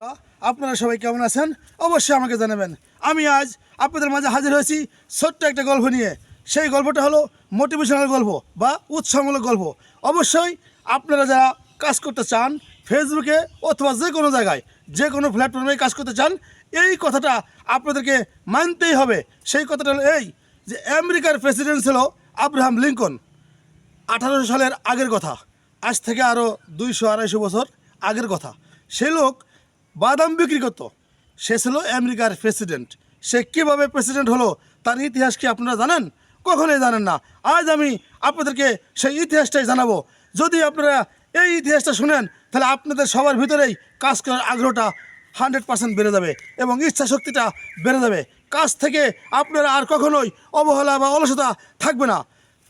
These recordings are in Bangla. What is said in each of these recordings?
আপনারা সবাই কেমন আছেন অবশ্যই আমাকে জানাবেন। আমি আজ আপনাদের মাঝে হাজির হয়েছি ছোট্ট একটা গল্প নিয়ে। সেই গল্পটা হলো মোটিভেশনাল গল্প বা উৎসাহমূলক গল্প। অবশ্যই আপনারা যারা কাজ করতে চান ফেসবুকে অথবা যে কোনো জায়গায় যে কোনো প্ল্যাটফর্মে কাজ করতে চান, এই কথাটা আপনাদেরকে মানতেই হবে। সেই কথাটা হলো এই যে আমেরিকার প্রেসিডেন্ট ছিল আব্রাহাম লিঙ্কন। 1800 সালের আগের কথা, আজ থেকে আরও 200-250 বছর আগের কথা। সে লোক বাদাম বিক্রি করত। সে ছিল আমেরিকার প্রেসিডেন্ট। সে কীভাবে প্রেসিডেন্ট হলো তার ইতিহাস কি আপনারা জানেন? কখনোই জানেন না। আজ আমি আপনাদেরকে সেই ইতিহাসটাই জানাবো। যদি আপনারা এই ইতিহাসটা শুনেন তাহলে আপনাদের সবার ভিতরেই কাজ করার আগ্রহটা 100% বেড়ে যাবে এবং ইচ্ছা শক্তিটা বেড়ে যাবে। কাজ থেকে আপনারা আর কখনোই অবহেলা বা অলসতা থাকবে না।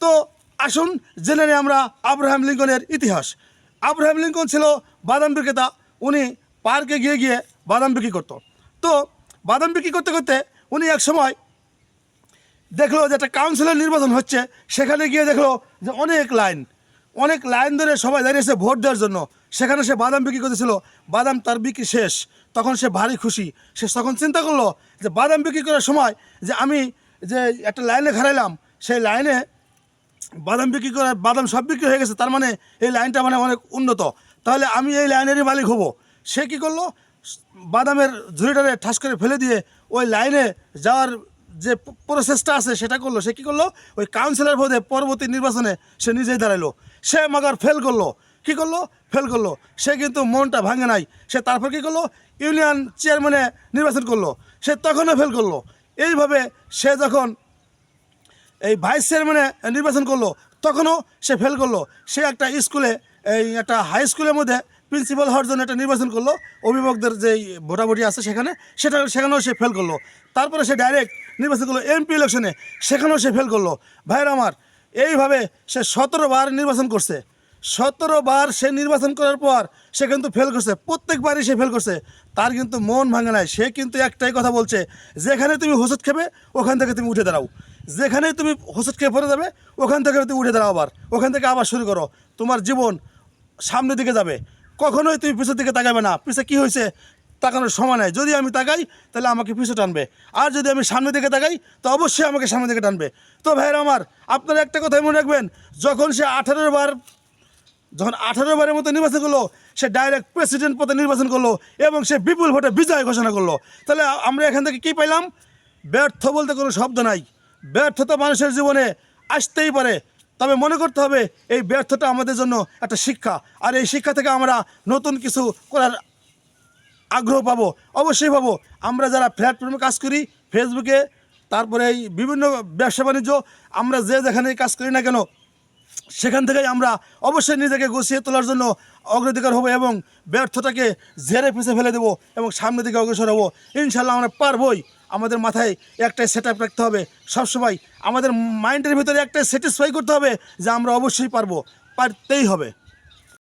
তো আসুন জেনে নিই আমরা আব্রাহাম লিঙ্কনের ইতিহাস। আব্রাহাম লিঙ্কন ছিল বাদাম বিক্রেতা। উনি পার্কে গিয়ে গিয়ে বাদাম বিক্রি করতো। তো বাদাম বিক্রি করতে করতে উনি এক সময় দেখলো যে একটা কাউন্সিলর নির্বাচন হচ্ছে। সেখানে গিয়ে দেখলো যে অনেক লাইন ধরে সবাই দাঁড়িয়েছে ভোট দেওয়ার জন্য। সেখানে সে বাদাম বিক্রি করতেছিল। বাদাম তার বিক্রি শেষ। তখন সে ভারী খুশি। সে তখন চিন্তা করলো যে বাদাম বিক্রি করার সময় যে আমি যে একটা লাইনে খাড়াইলাম, সেই লাইনে বাদাম সব বিক্রি হয়ে গেছে, তার মানে এই লাইনটা মানে অনেক উন্নত, তাহলে আমি এই লাইনেরই মালিক হব। সে কী করলো, বাদামের ঝুড়িটারে ঠাস করে ফেলে দিয়ে ওই লাইনে যাওয়ার যে প্রসেসটা আছে সেটা করলো। সে কী করলো, ওই কাউন্সিলর পদে পরবর্তী নির্বাচনে সে নিজেই দাঁড়ালো। সে মাগার ফেল করলো। সে কিন্তু মনটা ভাঙে নাই। সে তারপর কী করলো, ইউনিয়ন চেয়ারম্যানে নির্বাচন করলো। সে তখনও ফেল করলো। এইভাবে সে যখন এই ভাইস চেয়ারম্যানে নির্বাচন করলো তখনও সে ফেল করলো। সে একটা স্কুলে, একটা হাই স্কুলের মধ্যে প্রিন্সিপাল হওয়ার জন্য একটা নির্বাচন করলো, অভিভাবকদের যেই ভোটাভুটি আছে সেখানেও সে ফেল করলো। তারপরে সে ডাইরেক্ট নির্বাচন করলো এমপি ইলেকশনে, সেখানেও সে ফেল করলো। ভাইয়ের আমার, এইভাবে সে 17 বার নির্বাচন করছে। 17 বার সে নির্বাচন করার পর সে কিন্তু ফেল করছে। প্রত্যেকবারই সে ফেল করছে। তার কিন্তু মন ভাঙে নাই। সে কিন্তু একটাই কথা বলছে, যেখানে তুমি হোঁচট খেবে ওখান থেকে তুমি উঠে দাঁড়াও। যেখানেই তুমি হোঁচট খেয়ে পড়ে যাবে ওখান থেকে তুমি উঠে দাঁড়াও, ওখান থেকে আবার শুরু করো। তোমার জীবন সামনের দিকে যাবে। কখনোই তুমি পিছের দিকে তাকাবে না। পিছে কী হয়েছে তাকানোর সময় নাই। যদি আমি তাকাই তাহলে আমাকে পিছু টানবে, আর যদি আমি সামনের দিকে তাকাই তো অবশ্যই আমাকে সামনের দিকে টানবে। তো ভাইয়ের আমার, আপনারা একটা কথাই মনে রাখবেন, যখন 18 বারের মতো নির্বাচন করলো, সে ডাইরেক্ট প্রেসিডেন্ট পদে নির্বাচন করলো এবং সে বিপুল ভোটে বিজয় ঘোষণা করলো। তাহলে আমরা এখান থেকে কী পাইলাম? ব্যর্থ বলতে কোনো শব্দ নাই। ব্যর্থতা মানুষের জীবনে আসতেই পারে, তবে মনে করতে হবে এই ব্যর্থতা আমাদের জন্য একটা শিক্ষা। আর এই শিক্ষা থেকে আমরা নতুন কিছু করার আগ্রহ পাবো, অবশ্যই পাবো। আমরা যারা প্ল্যাটফর্মে কাজ করি, ফেসবুকে, তারপরে এই বিভিন্ন ব্যবসা বাণিজ্য, আমরা যেখানে কাজ করি না কেন সেখান থেকেই আমরা অবশ্যই নিজেকে গুছিয়ে তোলার জন্য অগ্রাধিকার হবো এবং ব্যর্থতাকে ঝেড়ে পিছে ফেলে দেবো এবং সামনের দিকে অগ্রসর হবো। ইনশাল্লাহ আমরা পারবই। আমাদের মাথায় একটাই সেট আপ রাখতে হবে সবসময়। আমাদের মাইন্ডের ভিতরে একটাই স্যাটিসফাই করতে হবে যে আমরা অবশ্যই পারতেই হবে।